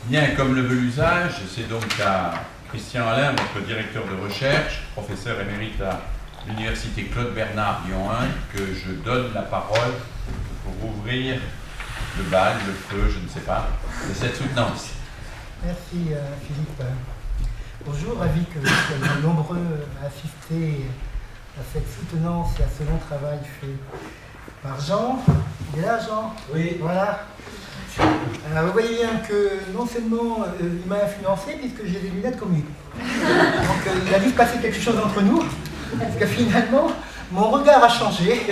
Bien, comme le veut l'usage, c'est donc à Christian Alain, votre directeur de recherche, professeur émérite à l'Université Claude Bernard Lyon 1, que je donne la parole pour ouvrir le bal, le feu, je ne sais pas, de cette soutenance. Merci Philippe. Bonjour, ravi que vous soyez nombreux à assister à cette soutenance et à ce long travail fait par Jean. Il est là, Jean? Oui. Voilà. Alors vous voyez bien que non seulement il m'a influencé, puisque j'ai des lunettes comme lui. Donc il a dû se passer quelque chose entre nous, parce que finalement, mon regard a changé,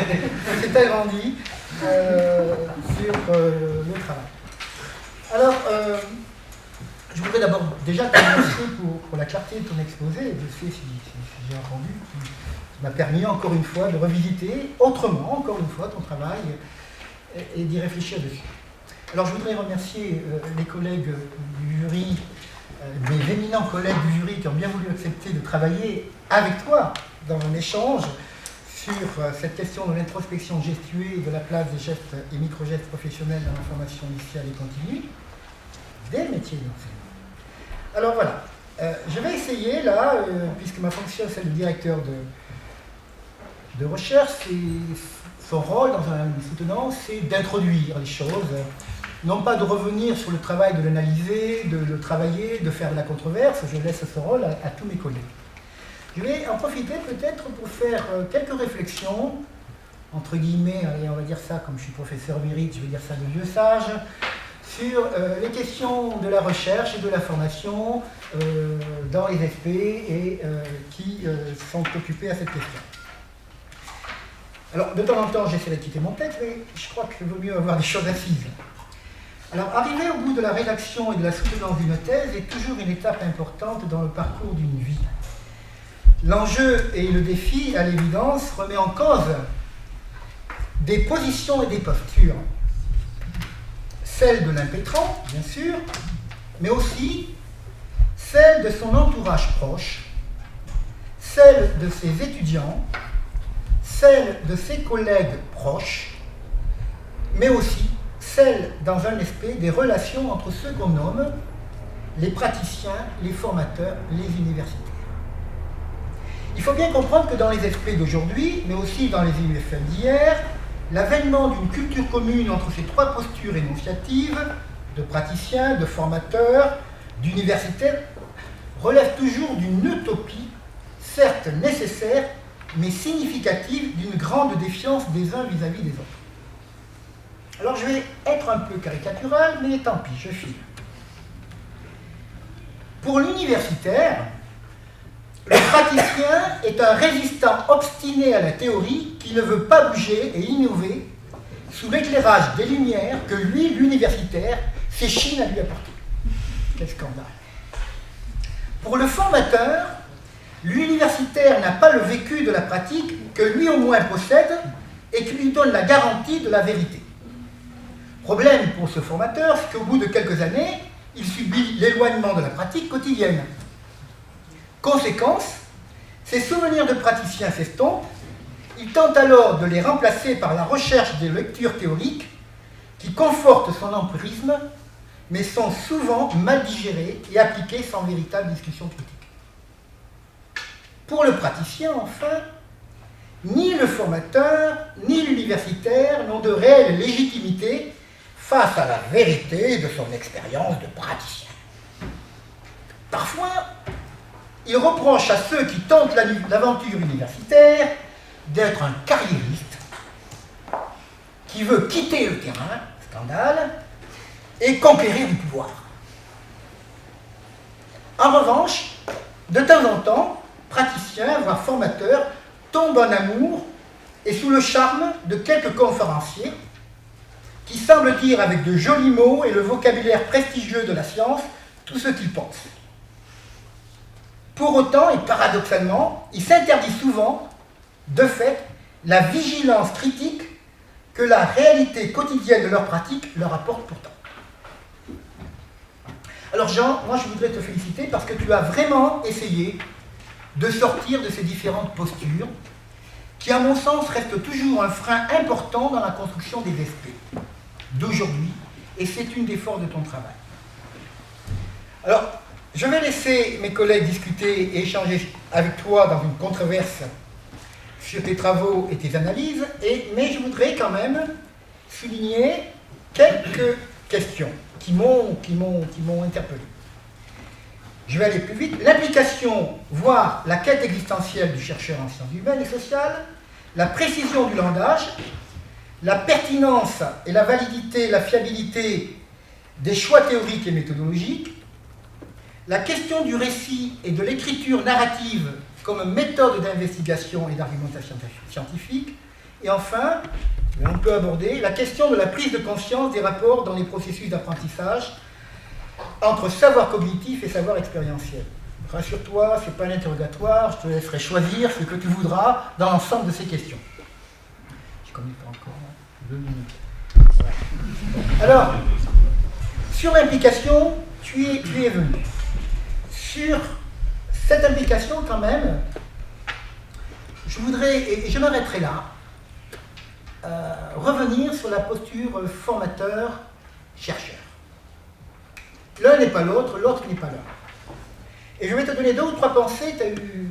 s'est agrandi sur le travail. Alors, je voudrais d'abord déjà te remercier pour la clarté de ton exposé, et je sais si j'ai entendu, qui m'a permis encore une fois de revisiter autrement, encore une fois, ton travail et d'y réfléchir dessus. Alors je voudrais remercier les collègues du jury, mes éminents collègues du jury qui ont bien voulu accepter de travailler avec toi dans un échange sur cette question de l'introspection gestuée et de la place des gestes et micro-gestes professionnels dans la formation initiale et continue des métiers d'enseignement. Alors voilà, je vais essayer là, puisque ma fonction c'est le directeur de recherche, son rôle dans un soutenant, c'est d'introduire les choses, non pas de revenir sur le travail, de l'analyser, de le travailler, de faire de la controverse, je laisse ce rôle à tous mes collègues. Je vais en profiter peut-être pour faire quelques réflexions, entre guillemets, et on va dire ça, comme je suis professeur émérite, je vais dire ça de vieux sage, sur les questions de la recherche et de la formation dans les SP et qui sont occupés à cette question. Alors, de temps en temps, j'essaie de quitter mon texte, mais je crois qu'il vaut mieux avoir des choses assises. Alors, arriver au bout de la rédaction et de la soutenance d'une thèse est toujours une étape importante dans le parcours d'une vie. L'enjeu et le défi, à l'évidence, remet en cause des positions et des postures. Celle de l'impétrant, bien sûr, mais aussi celle de son entourage proche, celle de ses étudiants, celle de ses collègues proches, mais aussi celle, dans un aspect, des relations entre ceux qu'on nomme les praticiens, les formateurs, les universitaires. Il faut bien comprendre que dans les SP d'aujourd'hui, mais aussi dans les IUFM d'hier, l'avènement d'une culture commune entre ces trois postures énonciatives, de praticiens, de formateurs, d'universitaires, relève toujours d'une utopie, certes nécessaire, mais significative d'une grande défiance des uns vis-à-vis des autres. Alors je vais être un peu caricatural, mais tant pis, je file. Pour l'universitaire, le praticien est un résistant obstiné à la théorie qui ne veut pas bouger et innover sous l'éclairage des lumières que lui, l'universitaire, s'échine à lui apporter. Quel scandale. Pour le formateur, l'universitaire n'a pas le vécu de la pratique que lui au moins possède et qui lui donne la garantie de la vérité. Problème pour ce formateur, c'est qu'au bout de quelques années, il subit l'éloignement de la pratique quotidienne. Conséquence, ses souvenirs de praticien s'estompent, il tente alors de les remplacer par la recherche des lectures théoriques qui confortent son empirisme, mais sont souvent mal digérées et appliquées sans véritable discussion critique. Pour le praticien, enfin, ni le formateur, ni l'universitaire n'ont de réelle légitimité face à la vérité de son expérience de praticien. Parfois, il reproche à ceux qui tentent l'aventure universitaire d'être un carriériste qui veut quitter le terrain, scandale, et conquérir du pouvoir. En revanche, de temps en temps, praticiens, voire formateurs, tombent en amour et sous le charme de quelques conférenciers qui semblent dire avec de jolis mots et le vocabulaire prestigieux de la science tout ce qu'ils pensent. Pour autant, et paradoxalement, ils s'interdisent souvent, de fait, la vigilance critique que la réalité quotidienne de leur pratique leur apporte pourtant. Alors Jean, moi je voudrais te féliciter parce que tu as vraiment essayé de sortir de ces différentes postures qui, à mon sens, restent toujours un frein important dans la construction des SP d'aujourd'hui, et c'est une des forces de ton travail. Alors, je vais laisser mes collègues discuter et échanger avec toi dans une controverse sur tes travaux et tes analyses, mais je voudrais quand même souligner quelques questions qui m'ont interpellé. Je vais aller plus vite. L'implication, voire la quête existentielle du chercheur en sciences humaines et sociales, la précision du langage, la pertinence et la validité, la fiabilité des choix théoriques et méthodologiques, la question du récit et de l'écriture narrative comme méthode d'investigation et d'argumentation scientifique, et enfin, on peut aborder la question de la prise de conscience des rapports dans les processus d'apprentissage entre savoir cognitif et savoir expérientiel. Rassure-toi, ce n'est pas un interrogatoire, je te laisserai choisir ce que tu voudras dans l'ensemble de ces questions. Je connais pas encore 2 minutes. Ouais. Alors, sur l'implication, tu es venu. Sur cette implication, quand même, je voudrais, et je m'arrêterai là, revenir sur la posture formateur-chercheur. L'un n'est pas l'autre, l'autre n'est pas l'un. Et je vais te donner 2 ou 3 pensées. Tu as eu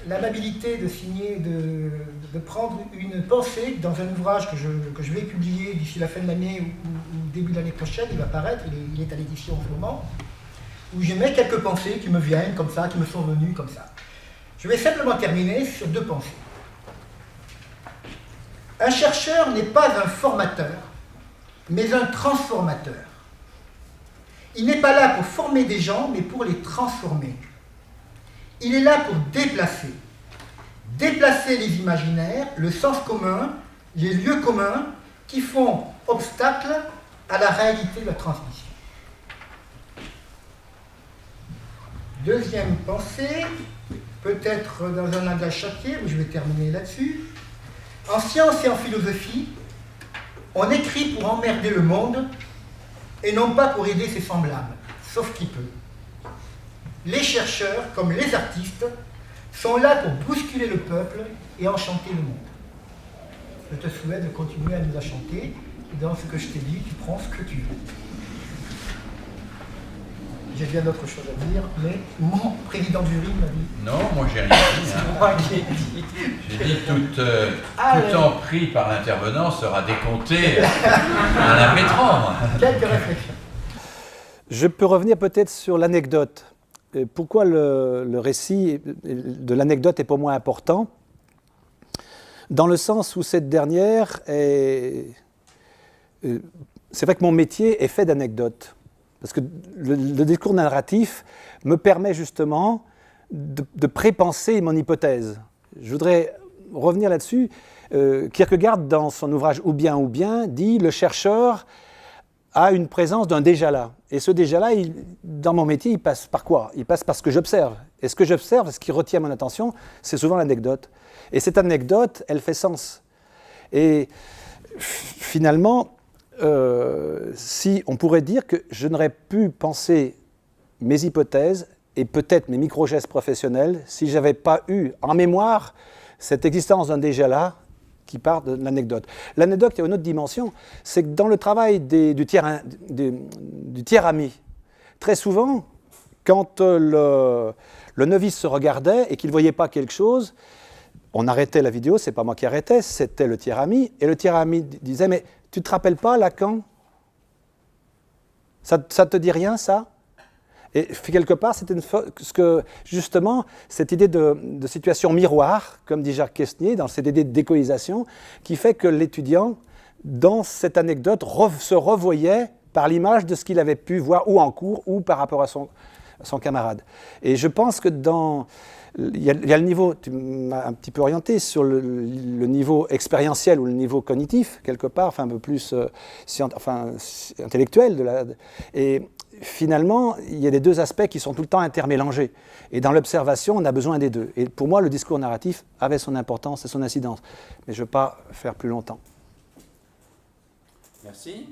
l'amabilité de signer, de prendre une pensée dans un ouvrage que je vais publier d'ici la fin de l'année ou début de l'année prochaine. Il va paraître, il est à l'édition en ce moment, où je mets quelques pensées qui me viennent comme ça, qui me sont venues comme ça. Je vais simplement terminer sur 2 pensées. Un chercheur n'est pas un formateur, mais un transformateur. Il n'est pas là pour former des gens, mais pour les transformer. Il est là pour déplacer. Déplacer les imaginaires, le sens commun, les lieux communs qui font obstacle à la réalité de la transmission. Deuxième pensée, peut-être dans un langage choqué, où je vais terminer là-dessus. En science et en philosophie, on écrit pour emmerder le monde et non pas pour aider ses semblables, sauf qui peut. Les chercheurs, comme les artistes, sont là pour bousculer le peuple et enchanter le monde. Je te souhaite de continuer à nous enchanter, et dans ce que je t'ai dit, tu prends ce que tu veux. J'ai bien d'autres choses à dire, mais mon président du jury m'a dit... Non, moi j'ai rien dit. C'est moi qui ai dit. J'ai dit tout temps pris par l'intervenant sera décompté à la métronome. Quelques réflexions. Je peux revenir peut-être sur l'anecdote. Pourquoi le récit de l'anecdote est pour moi important? Dans le sens où cette dernière est... C'est vrai que mon métier est fait d'anecdotes. Parce que le discours narratif me permet justement de prépenser mon hypothèse. Je voudrais revenir là-dessus. Kierkegaard, dans son ouvrage Ou bien, dit « Le chercheur a une présence d'un déjà-là ». Et ce déjà-là, dans mon métier, il passe par quoi? Il passe par ce que j'observe. Et ce que j'observe, ce qui retient mon attention, c'est souvent l'anecdote. Et cette anecdote, elle fait sens. Et finalement... si on pourrait dire que je n'aurais pu penser mes hypothèses et peut-être mes micro-gestes professionnels si je n'avais pas eu en mémoire cette existence d'un déjà-là qui part de l'anecdote. L'anecdote, il y a une autre dimension, c'est que dans le travail du tiers ami, très souvent, quand le novice se regardait et qu'il ne voyait pas quelque chose, on arrêtait la vidéo, c'est pas moi qui arrêtais, c'était le tiers ami, et le tiers ami disait « Mais tu ne te rappelles pas Lacan? Ça te dit rien, ça ?» Et quelque part, c'était justement cette idée de situation miroir, comme dit Jacques Quesnier, dans cette idée d'écoïsation, qui fait que l'étudiant, dans cette anecdote, se revoyait par l'image de ce qu'il avait pu voir ou en cours ou par rapport à son camarade. Et je pense que il y a le niveau, tu m'as un petit peu orienté sur le niveau expérientiel ou le niveau cognitif, quelque part, enfin un peu plus intellectuel. Et finalement, il y a les 2 aspects qui sont tout le temps intermélangés. Et dans l'observation, on a besoin des 2. Et pour moi, le discours narratif avait son importance et son incidence. Mais je ne veux pas faire plus longtemps. Merci.